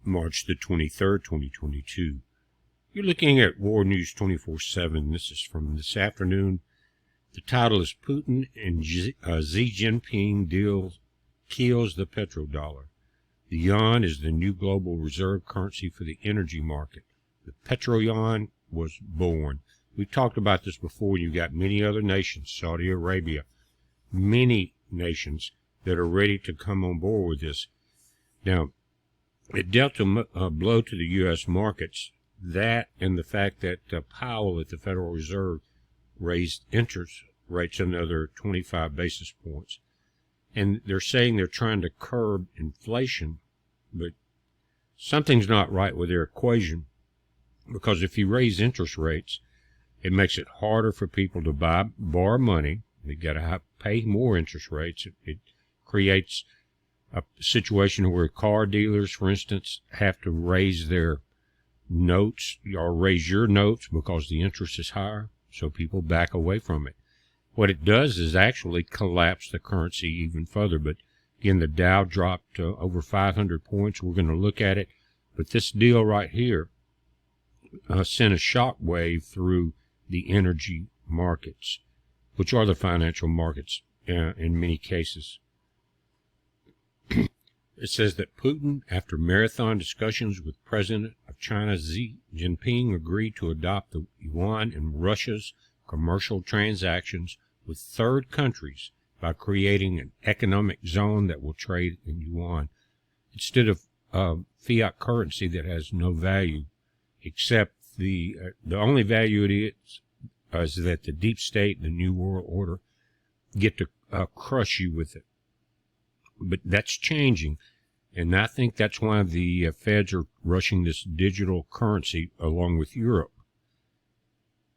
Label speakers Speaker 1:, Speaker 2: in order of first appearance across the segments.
Speaker 1: March the 23rd, 2022. You're looking at War News 24/7. This is from this afternoon. The title is Putin and Xi Jinping kills the petrodollar. The yuan is the new global reserve currency for the energy market. The petroyuan was born. We've talked about this before. You've got many other nations, Saudi Arabia, many nations that are ready to come on board with this. Now, it dealt a blow to the U.S. markets, that and the fact that Powell at the Federal Reserve raised interest rates another 25 basis points. And they're saying they're trying to curb inflation, but something's not right with their equation, because if you raise interest rates, it makes it harder for people to borrow money. They got to pay more interest rates. It creates a situation where car dealers, for instance, have to raise their notes or raise your notes because the interest is higher, so people back away from it. What it does is actually collapse the currency even further. But again, the Dow dropped over 500 points. We're going to look at it. But this deal right here sent a shock wave through the energy markets, which are the financial markets in many cases. It says that Putin, after marathon discussions with President of China Xi Jinping, agreed to adopt the yuan in Russia's commercial transactions with third countries by creating an economic zone that will trade in yuan instead of fiat currency that has no value, except the only value it is that the deep state, the New World Order, get to crush you with it. But that's changing, and I think that's why the feds are rushing this digital currency along with Europe.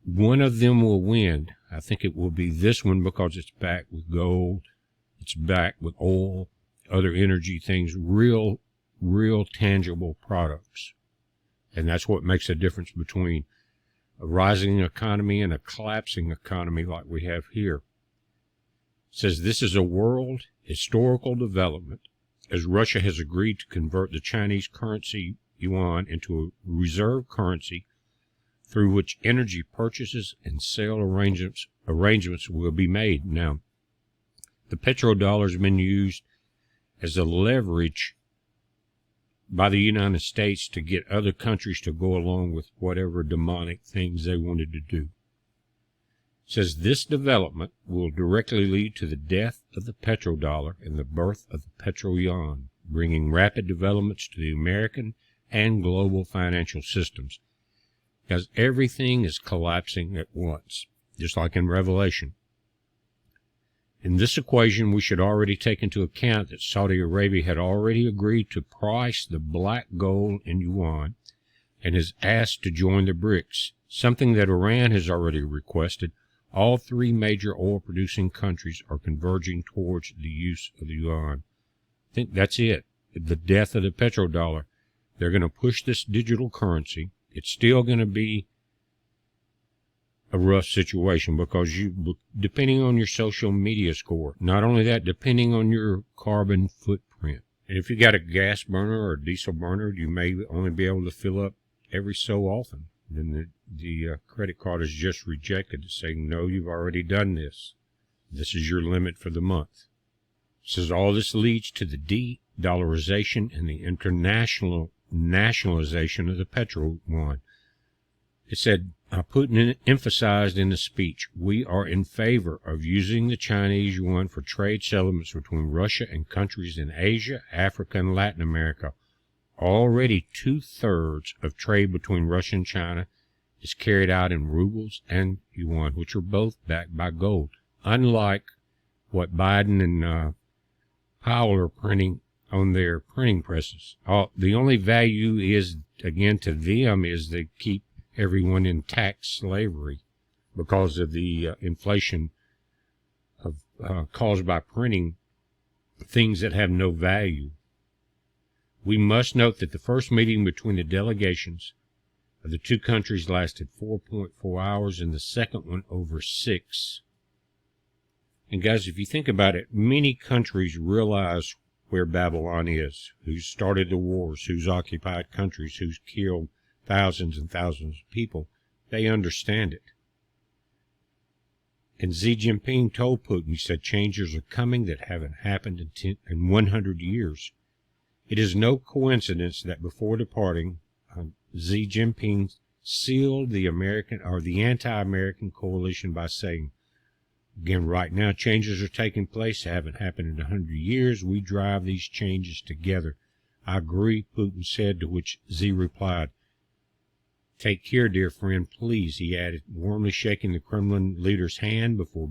Speaker 1: One of them will win. I think it will be this one, because it's backed with gold, it's backed with oil, other energy things, real tangible products. And that's what makes a difference between a rising economy and a collapsing economy like we have here. It says this is a world historical development, as Russia has agreed to convert the Chinese currency yuan into a reserve currency through which energy purchases and sale arrangements will be made. Now, the petrodollar has been used as a leverage by the United States to get other countries to go along with whatever demonic things they wanted to do. It says this development will directly lead to the death of the petrodollar and the birth of the petroyuan, bringing rapid developments to the American and global financial systems, because everything is collapsing at once, just like in Revelation. In this equation, we should already take into account that Saudi Arabia had already agreed to price the black gold in yuan and has asked to join the BRICS, something that Iran has already requested. All three major oil-producing countries are converging towards the use of the yuan. I think that's it, the death of the petrodollar. They're going to push this digital currency. It's still going to be a rough situation, because depending on your social media score, not only that, depending on your carbon footprint. And if you got a gas burner or a diesel burner, you may only be able to fill up every so often. Then the credit card is just rejected, saying, no, you've already done this. This is your limit for the month. It says all this leads to the de-dollarization and the international nationalization of the petroyuan. It said, Putin emphasized in the speech, we are in favor of using the Chinese yuan for trade settlements between Russia and countries in Asia, Africa, and Latin America. Already 2/3 of trade between Russia and China is carried out in rubles and yuan, which are both backed by gold, unlike what Biden and Powell are printing on their printing presses. The only value is, again, to them is they keep everyone in tax slavery because of the inflation caused by printing things that have no value. We must note that the first meeting between the delegations of the two countries lasted 4.4 hours and the second one over 6. And guys, if you think about it, many countries realize where Babylon is, who's started the wars, who's occupied countries, who's killed thousands and thousands of people. They understand it. And Xi Jinping told Putin, he said, changes are coming that haven't happened in 100 years. It is no coincidence that before departing, Xi Jinping sealed the anti-American coalition by saying, again, right now, changes are taking place that haven't happened in 100 years. We drive these changes together. I agree, Putin said, to which Xi replied, take care, dear friend, please, he added, warmly shaking the Kremlin leader's hand before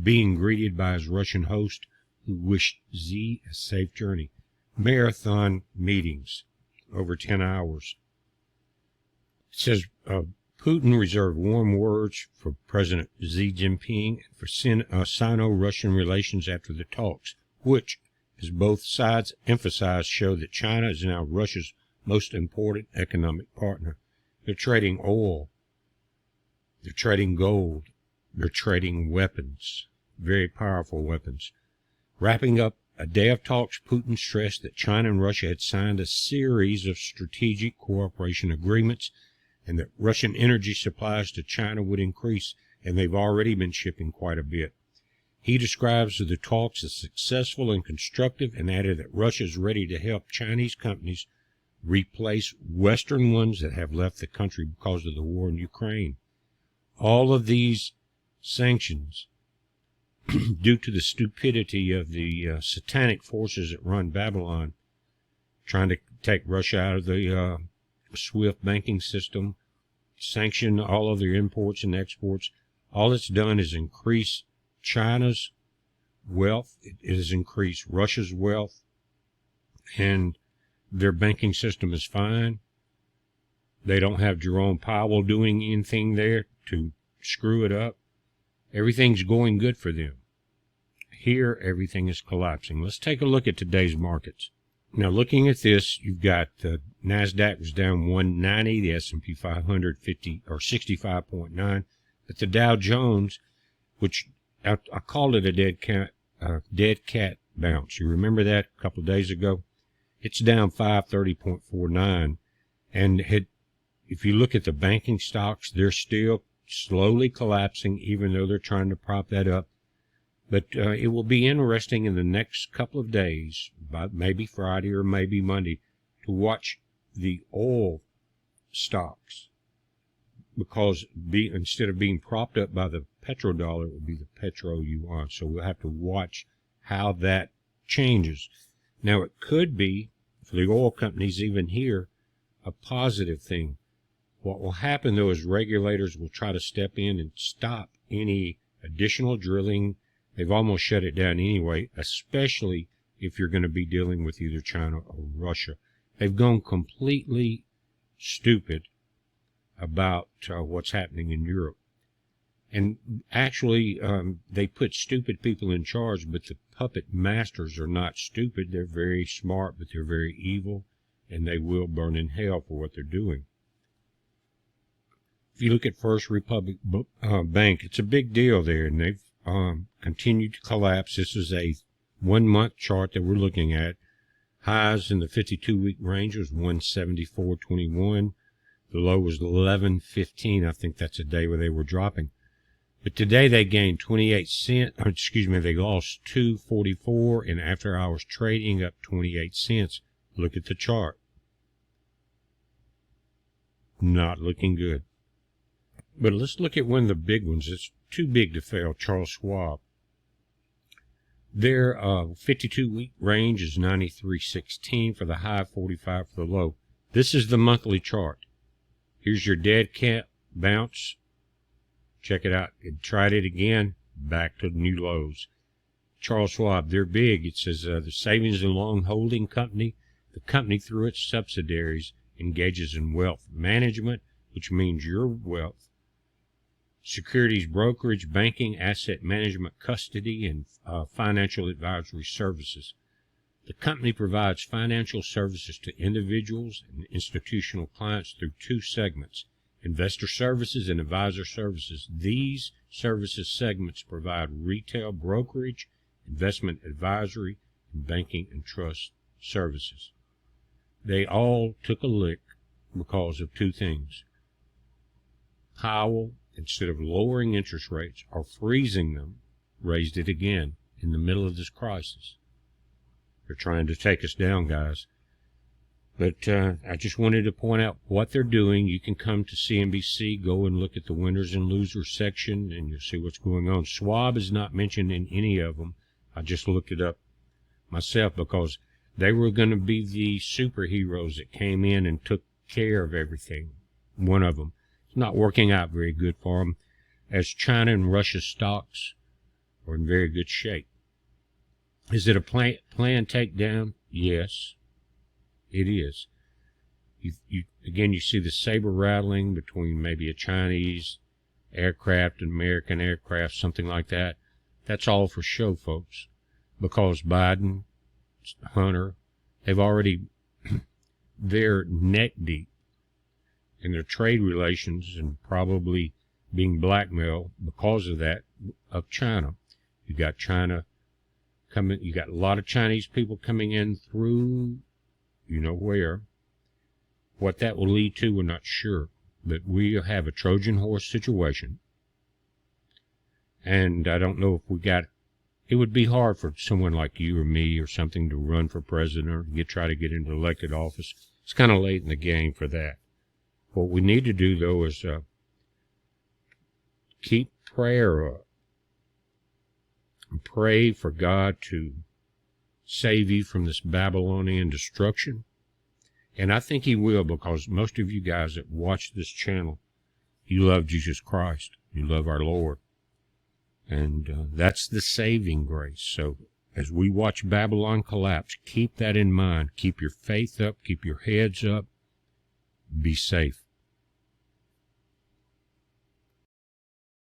Speaker 1: being greeted by his Russian host, who wished Xi a safe journey. Marathon meetings, over 10 hours. It says, Putin reserved warm words for President Xi Jinping and for Sino-Russian relations after the talks, which, as both sides emphasized, show that China is now Russia's most important economic partner. They're trading oil, they're trading gold, they're trading weapons, very powerful weapons. Wrapping up a day of talks, Putin stressed that China and Russia had signed a series of strategic cooperation agreements and that Russian energy supplies to China would increase, and they've already been shipping quite a bit. He describes the talks as successful and constructive and added that Russia is ready to help Chinese companies replace Western ones that have left the country because of the war in Ukraine. All of these sanctions, due to the stupidity of the satanic forces that run Babylon, trying to take Russia out of the SWIFT banking system, sanction all of their imports and exports, all it's done is increase China's wealth, it has increased Russia's wealth, and their banking system is fine. They don't have Jerome Powell doing anything there to screw it up. Everything's going good for them. Here, everything is collapsing. Let's take a look at today's markets. Now, looking at this, you've got the NASDAQ was down 190, the S&P 500 65.9, but the Dow Jones, which I called it a dead cat bounce. You remember that a couple of days ago? It's down 530.49, and if you look at the banking stocks, they're still slowly collapsing, even though they're trying to prop that up. But it will be interesting in the next couple of days, maybe Friday or maybe Monday, to watch the oil stocks, because instead of being propped up by the petrodollar, it will be the petroyuan. So we'll have to watch how that changes. Now, it could be, for the oil companies even here, a positive thing. What will happen, though, is regulators will try to step in and stop any additional drilling. They've almost shut it down anyway, especially if you're going to be dealing with either China or Russia. They've gone completely stupid about what's happening in Europe. And actually, they put stupid people in charge, but the puppet masters are not stupid. They're very smart, but they're very evil, and they will burn in hell for what they're doing. If you look at First Republic Bank, it's a big deal there, and they've continued to collapse. This is a 1-month chart that we're looking at. Highs in the 52-week range was 174.21. The low was 11.15. I think that's a day where they were dropping. But today they gained 28 cents. They lost 2.44 in after hours trading, up 28 cents. Look at the chart. Not looking good. But let's look at one of the big ones. It's too big to fail, Charles Schwab. Their 52-week range is 93.16 for the high, 45 for the low. This is the monthly chart. Here's your dead cat bounce. Check it out. It tried it again, back to new lows. Charles Schwab, they're big. It says the Savings and Loan Holding Company. The company, through its subsidiaries, engages in wealth management, which means your wealth, securities brokerage, banking, asset management, custody, and financial advisory services. The company provides financial services to individuals and institutional clients through two segments, investor services and advisor services. These services segments provide retail brokerage, investment advisory, and banking and trust services. They all took a lick because of two things. Powell, instead of lowering interest rates or freezing them, raised it again in the middle of this crisis. They're trying to take us down, guys. But I just wanted to point out what they're doing. You can come to CNBC, go and look at the winners and losers section, and you'll see what's going on. Schwab is not mentioned in any of them. I just looked it up myself because they were going to be the superheroes that came in and took care of everything. One of them. It's not working out very good for them, as China and Russia stocks are in very good shape. Is it a planned takedown? Yes. It is. Again, you see the saber rattling between maybe a Chinese aircraft and American aircraft, something like that. That's all for show, folks, because Biden, Hunter, they've already, they're neck deep in their trade relations and probably being blackmailed because of that of China. You got China coming, you got a lot of Chinese people coming in through you know where. What that will lead to, we're not sure. But we have a Trojan horse situation. And I don't know if we got... It would be hard for someone like you or me or something to run for president or try to get into elected office. It's kind of late in the game for that. What we need to do, though, is keep prayer up. And pray for God to save you from this Babylonian destruction. And I think he will, because most of you guys that watch this channel, you love Jesus Christ. You love our Lord. And that's the saving grace. So as we watch Babylon collapse, keep that in mind. Keep your faith up. Keep your heads up. Be safe.